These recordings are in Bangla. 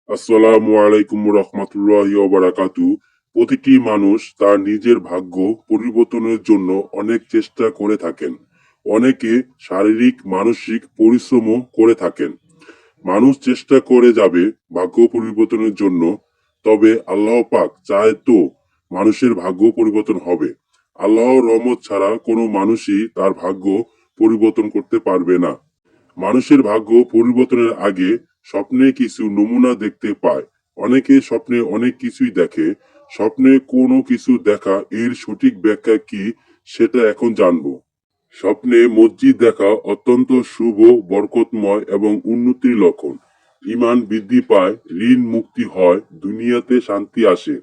আসসালামু আলাইকুম রহমতুল্লাহি ওয়া বারাকাতু। প্রতিটি মানুষ তার নিজের ভাগ্য পরিবর্তনের জন্য অনেক চেষ্টা করে থাকেন। অনেকে শারীরিক মানসিক পরিশ্রমও করে থাকেন। মানুষ চেষ্টা করে যাবে ভাগ্য পরিবর্তনের জন্য, তবে আল্লাহ পাক চায় তো মানুষের ভাগ্য পরিবর্তন হবে। আল্লাহর রহমত ছাড়া কোনো মানুষই তার ভাগ্য পরিবর্তন করতে পারবে না। মানুষের ভাগ্য পরিবর্তনের আগে স্বপ্নে কিছু নমুনা দেখতে পায়। অনেকে স্বপ্নে অনেক কিছুই দেখে। স্বপ্নে কোনো কিছু দেখা এর সঠিক ব্যাখ্যা কি, সেটা এখন জানবো। স্বপ্নে মসজিদ দেখা অত্যন্ত শুভ, বরকতময় এবং উন্নতির লক্ষণ। ঈমান বৃদ্ধি পায়, ঋণ মুক্তি হয়, দুনিয়াতে শান্তি আসে।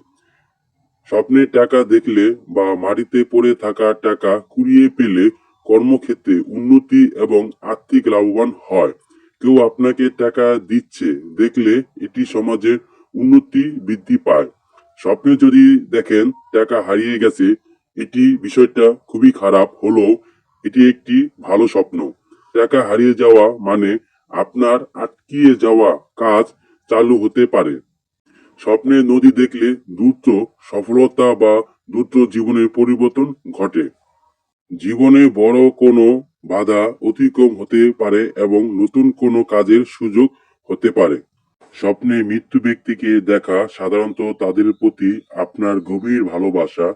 স্বপ্নে টাকা দেখলে বা মাটিতে পড়ে থাকা টাকা কুড়িয়ে পেলে কর্মক্ষেত্রে উন্নতি এবং আর্থিক লাভবান হয়। কেউ আপনাকে টাকা দিচ্ছে দেখলে এটি সমাজের উন্নতি বৃদ্ধি পায়। স্বপ্নে যদি দেখেন টাকা হারিয়ে গেছে, এটি বিষয়টা খুবই খারাপ হলেও এটি একটি ভালো স্বপ্ন। টাকা হারিয়ে যাওয়া মানে আপনার আটকিয়ে যাওয়া কাজ চালু হতে পারে। স্বপ্নে নদী দেখলে দ্রুত সফলতা বা দ্রুত জীবনের পরিবর্তন ঘটে। জীবনে বড় কোনো বাধা অতিক্রম হতে পারে এবং নতুন কোনো কাজের সুযোগ হতে পারে। স্বপ্নে মৃত্যু ব্যক্তিকে দেখা সাধারণত তাদের প্রতি আপনার গভীর ভালোবাসা,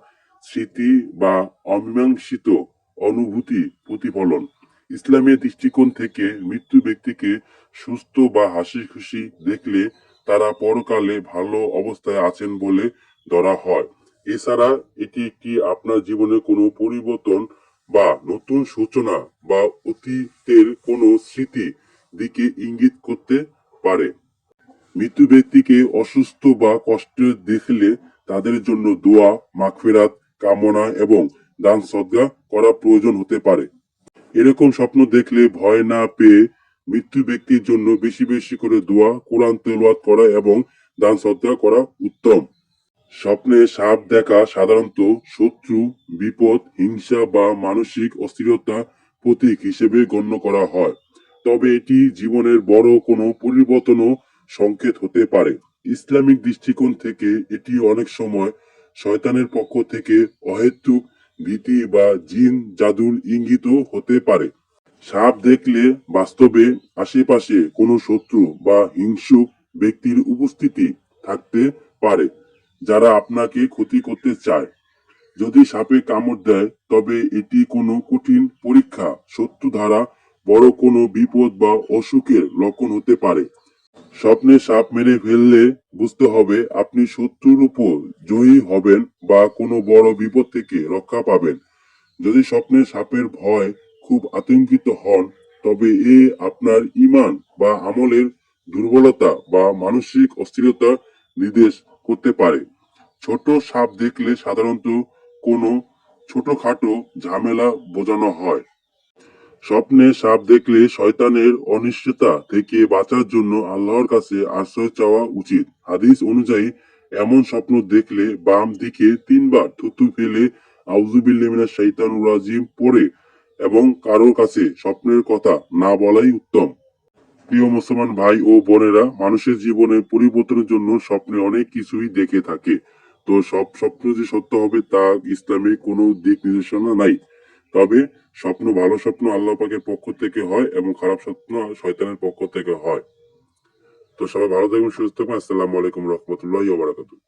স্মৃতি বা অমীমাংসিত অনুভূতি প্রতিফলন। ইসলামের দৃষ্টিকোণ থেকে মৃত্যু ব্যক্তিকে সুস্থ বা হাসি খুশি দেখলে তারা পরকালে ভালো অবস্থায় আছেন বলে ধরা হয়। এছাড়া এটি একটি আপনার জীবনে কোনো পরিবর্তন বা নতুন সূচনা বা অতীতের কোনো স্মৃতি দিকে ইঙ্গিত করতে পারে। মৃত্যু ব্যক্তিকে অসুস্থ বা কষ্টে দেখলে তাদের জন্য দোয়া, মাগফিরাত কামনা এবং দান সদকা করা প্রয়োজন হতে পারে। এরকম স্বপ্ন দেখলে ভয় না পেয়ে মৃত্যু ব্যক্তির জন্য বেশি বেশি করে দোয়া, কোরআন তেলাওয়াত করা এবং দান সদকা করা উত্তম। স্বপ্নে সাপ দেখা সাধারণত শত্রু, বিপদ, হিংসা বা মানসিক অস্থিরতা প্রতীক হিসেবে গণ্য করা হয়। তবে এটি জীবনের বড় কোনো পরিবর্তনও সংকেত হতে পারে। ইসলামিক দৃষ্টিকোণ থেকে এটি অনেক সময় শয়তানের পক্ষ থেকে অহেতুক ভীতি বা জিন জাদুর ইঙ্গিতও হতে পারে। সাপ দেখলে বাস্তবে আশেপাশে কোনো শত্রু বা হিংসুক ব্যক্তির উপস্থিতি থাকতে পারে, যারা আপনাকে ক্ষতি করতে চায়। যদি সাপে কামড় দেয় তবে এটি কোনো কঠিন পরীক্ষা, শত্রু দ্বারা বড় কোনো বিপদ বা অসুখের লক্ষণ হতে পারে। স্বপ্নে সাপ মেরে ফেললে বুঝতে হবে আপনি শত্রুর উপর জয়ী হবেন বা কোনো বড় বিপদ থেকে রক্ষা পাবেন। যদি স্বপ্নে সাপের ভয় খুব আতঙ্কিত হন, তবে এ আপনার ঈমান বা আমলের দুর্বলতা বা মানসিক অস্থিরতা নির্দেশ করতে পারে। ছোট সাপ দেখলে সাধারণত কোনো ছোটখাটো ঝামেলা বোঝানো হয়। স্বপ্নে সাপ দেখলে শয়তানের অনিশ্চয়তা থেকে বাঁচার জন্য আল্লাহর কাছে আশ্রয় চাওয়া উচিত। হাদিস অনুযায়ী এমন স্বপ্ন দেখলে বাম দিকে 3 বার থুতু ফেলে আউযুবিল্লাহি মিনাশ শাইতানির রাজিম পড়ে এবং কারোর কাছে স্বপ্নের কথা না বলাই উত্তম। প্রিয় মুসলমান ভাই ও বোনেরা, মানুষের জীবনে পরিবর্তনের জন্য স্বপ্নে অনেক কিছুই দেখে থাকে। তো সব স্বপ্ন যে সত্য হবে তা ইসলামে কোনো দিক নির্দেশনা নাই। তবে স্বপ্ন, ভালো স্বপ্ন আল্লাহ পাকের পক্ষ থেকে হয় এবং খারাপ স্বপ্ন শয়তানের পক্ষ থেকে হয়। তো সবাই ভালো থাকবেন, সুস্থ থাকবেন। আসসালামু আলাইকুম রহমতুল্লাহি ওয়া বারাকাতুহু।